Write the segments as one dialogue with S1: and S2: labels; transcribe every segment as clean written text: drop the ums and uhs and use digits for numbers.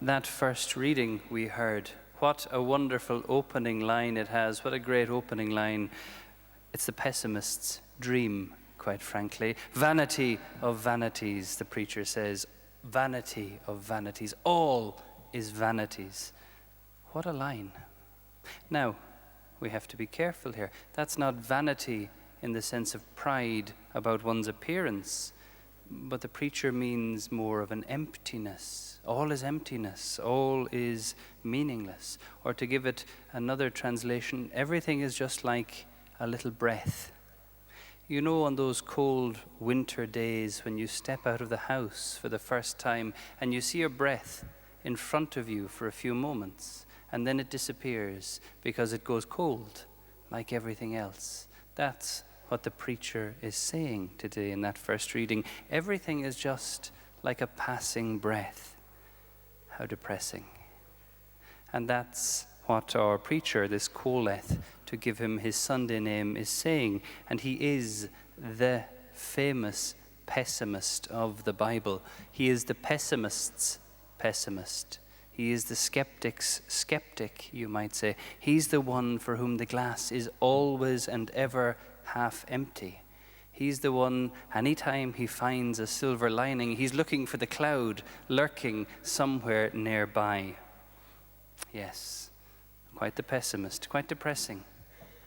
S1: That first reading we heard, what a wonderful opening line it has. What a great opening line. It's the pessimist's dream, quite frankly. Vanity of vanities, the preacher says. Vanity of vanities. All is vanities. What a line. Now, we have to be careful here. That's not vanity in the sense of pride about one's appearance, but the preacher means more of an emptiness. All is emptiness. All is meaningless. Or to give it another translation, everything is just like a little breath. You know, on those cold winter days when you step out of the house for the first time and you see your breath in front of you for a few moments, and then it disappears because it goes cold, like everything else. That's what the preacher is saying today in that first reading. Everything is just like a passing breath. How depressing. And that's what our preacher, this Coleth, to give him his Sunday name, is saying. And he is the famous pessimist of the Bible. He is the pessimist's pessimist. He is the skeptic's skeptic, you might say. He's the one for whom the glass is always and ever half empty. He's the one, anytime he finds a silver lining, he's looking for the cloud lurking somewhere nearby. Yes, quite the pessimist, quite depressing,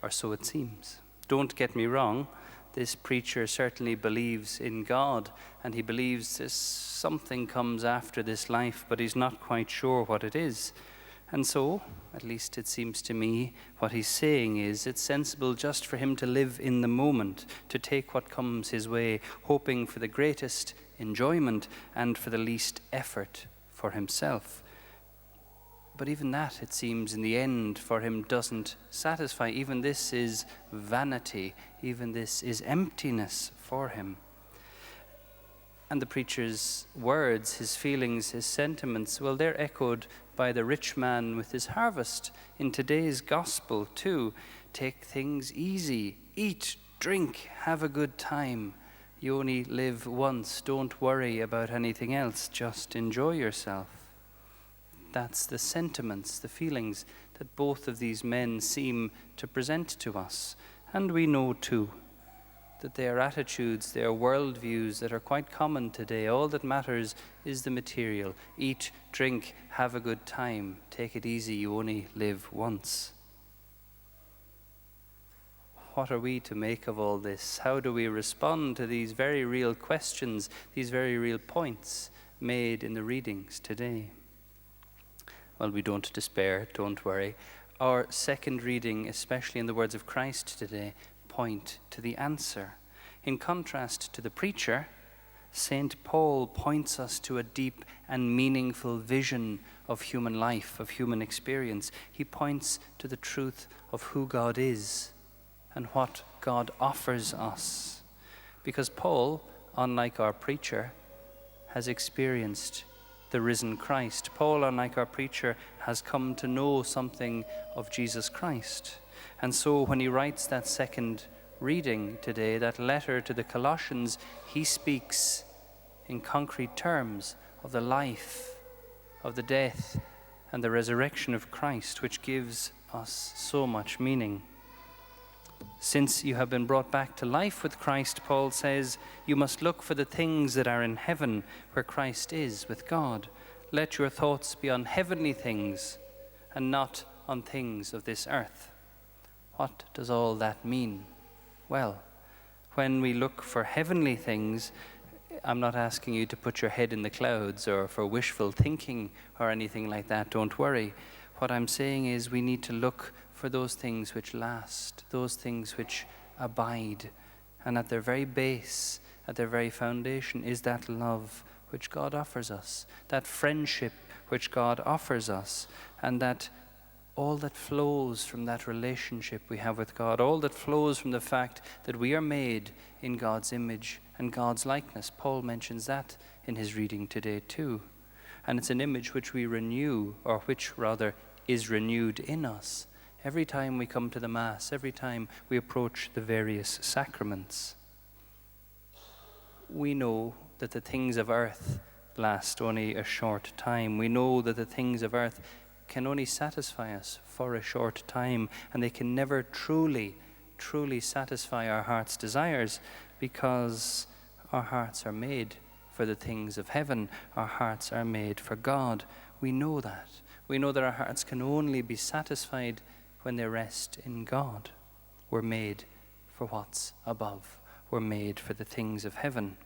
S1: or so it seems. Don't get me wrong, this preacher certainly believes in God, and he believes this something comes after this life, but he's not quite sure what it is. And so, at least it seems to me, what he's saying is it's sensible just for him to live in the moment, to take what comes his way, hoping for the greatest enjoyment and for the least effort for himself. But even that, it seems, in the end for him doesn't satisfy. Even this is vanity. Even this is emptiness for him. And the preacher's words, his feelings, his sentiments, well, they're echoed by the rich man with his harvest in today's gospel too. Take things easy, eat, drink, have a good time. You only live once, don't worry about anything else, just enjoy yourself. That's the sentiments, the feelings that both of these men seem to present to us. And we know too that they are attitudes, they are worldviews that are quite common today. All that matters is the material. Eat, drink, have a good time. Take it easy, you only live once. What are we to make of all this? How do we respond to these very real questions, these very real points made in the readings today? Well, we don't despair, don't worry. Our second reading, especially in the words of Christ today, point to the answer. In contrast to the preacher, St. Paul points us to a deep and meaningful vision of human life, of human experience. He points to the truth of who God is and what God offers us. Because Paul, unlike our preacher, has experienced the risen Christ. Paul, unlike our preacher, has come to know something of Jesus Christ. And so when he writes that second reading today, that letter to the Colossians, he speaks in concrete terms of the life, of the death, and the resurrection of Christ, which gives us so much meaning. Since you have been brought back to life with Christ, Paul says, you must look for the things that are in heaven, where Christ is with God. Let your thoughts be on heavenly things and not on things of this earth. What does all that mean? Well, when we look for heavenly things, I'm not asking you to put your head in the clouds or for wishful thinking or anything like that. Don't worry. What I'm saying is we need to look for those things which last, those things which abide. And at their very base, at their very foundation, is that love which God offers us, that friendship which God offers us, and that all that flows from that relationship we have with God, all that flows from the fact that we are made in God's image and God's likeness. Paul mentions that in his reading today too. And it's an image which we renew, or which rather is renewed in us every time we come to the Mass, every time we approach the various sacraments. We know that the things of earth, last only a short time. We know that the things of earth can only satisfy us for a short time, and they can never truly satisfy our heart's desires, because our hearts are made for the things of heaven. Our hearts are made for God. We know that. We know that our hearts can only be satisfied when they rest in God. We're made for what's above. We're made for the things of heaven.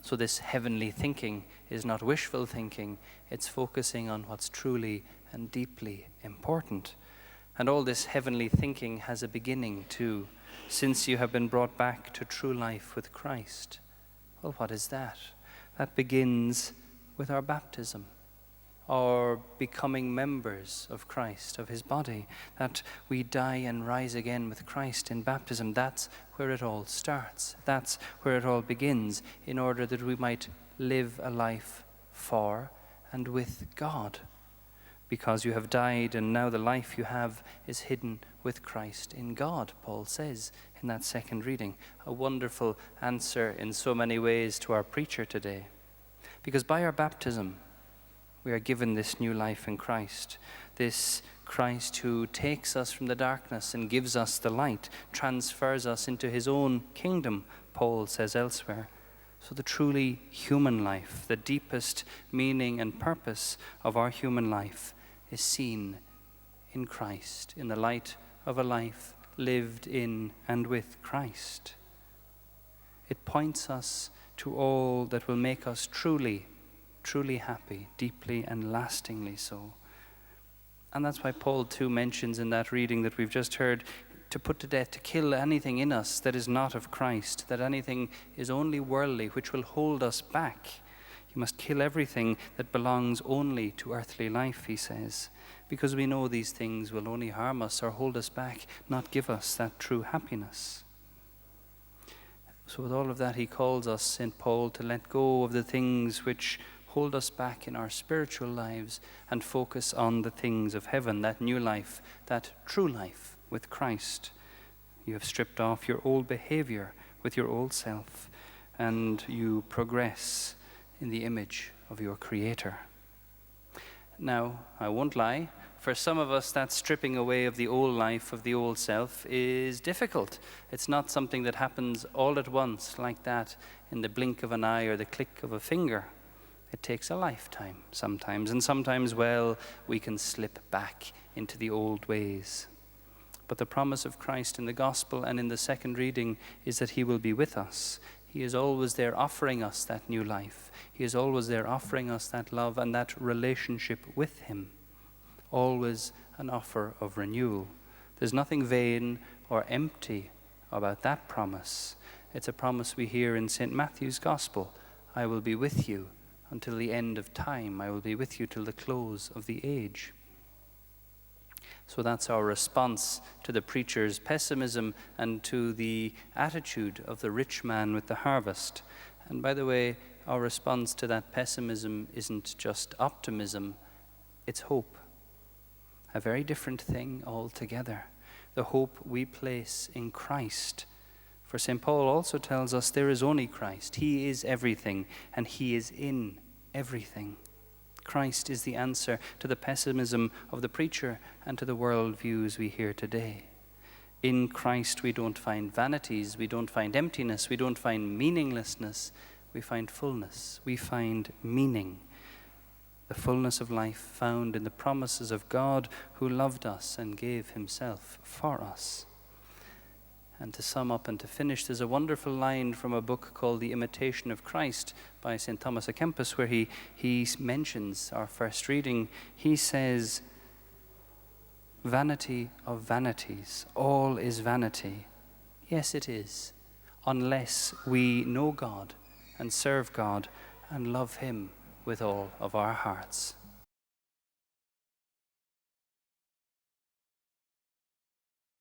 S1: So this heavenly thinking is not wishful thinking. It's focusing on what's truly and deeply important. And all this heavenly thinking has a beginning too. Since you have been brought back to true life with Christ. Well, what is that? That begins with our baptism, or becoming members of Christ, of his body, that we die and rise again with Christ in baptism. That's where it all starts. That's where it all begins, in order that we might live a life for and with God. Because you have died, and now the life you have is hidden with Christ in God, Paul says in that second reading. A wonderful answer in so many ways to our preacher today. Because by our baptism, we are given this new life in Christ. This Christ who takes us from the darkness and gives us the light, transfers us into his own kingdom, Paul says elsewhere. So the truly human life, the deepest meaning and purpose of our human life, is seen in Christ, in the light of a life lived in and with Christ. It points us to all that will make us truly happy, deeply and lastingly so. And that's why Paul too mentions in that reading that we've just heard, to put to death, to kill anything in us that is not of Christ, that anything is only worldly, which will hold us back. You must kill everything that belongs only to earthly life, he says, because we know these things will only harm us or hold us back, not give us that true happiness. So with all of that, he calls us, St. Paul, to let go of the things which hold us back in our spiritual lives and focus on the things of heaven, that new life, that true life with Christ. You have stripped off your old behavior with your old self, and you progress in the image of your Creator. Now, I won't lie, for some of us that stripping away of the old life, of the old self, is difficult. It's not something that happens all at once like that in the blink of an eye or the click of a finger. It takes a lifetime sometimes, and sometimes, well, we can slip back into the old ways. But the promise of Christ in the gospel and in the second reading is that he will be with us. He is always there offering us that new life. He is always there offering us that love and that relationship with him. Always an offer of renewal. There's nothing vain or empty about that promise. It's a promise we hear in St. Matthew's gospel. I will be with you until the end of time. I will be with you till the close of the age. So that's our response to the preacher's pessimism and to the attitude of the rich man with the harvest. And by the way, our response to that pessimism isn't just optimism, it's hope. A very different thing altogether. The hope we place in Christ. For St. Paul also tells us there is only Christ. He is everything, and he is in everything. Christ is the answer to the pessimism of the preacher and to the world views we hear today. In Christ we don't find vanities, we don't find emptiness, we don't find meaninglessness, we find fullness, we find meaning. The fullness of life found in the promises of God who loved us and gave himself for us. And to sum up and to finish, there's a wonderful line from a book called The Imitation of Christ by St. Thomas à Kempis, where he mentions our first reading. He says, vanity of vanities, all is vanity. Yes, it is, unless we know God and serve God and love him with all of our hearts.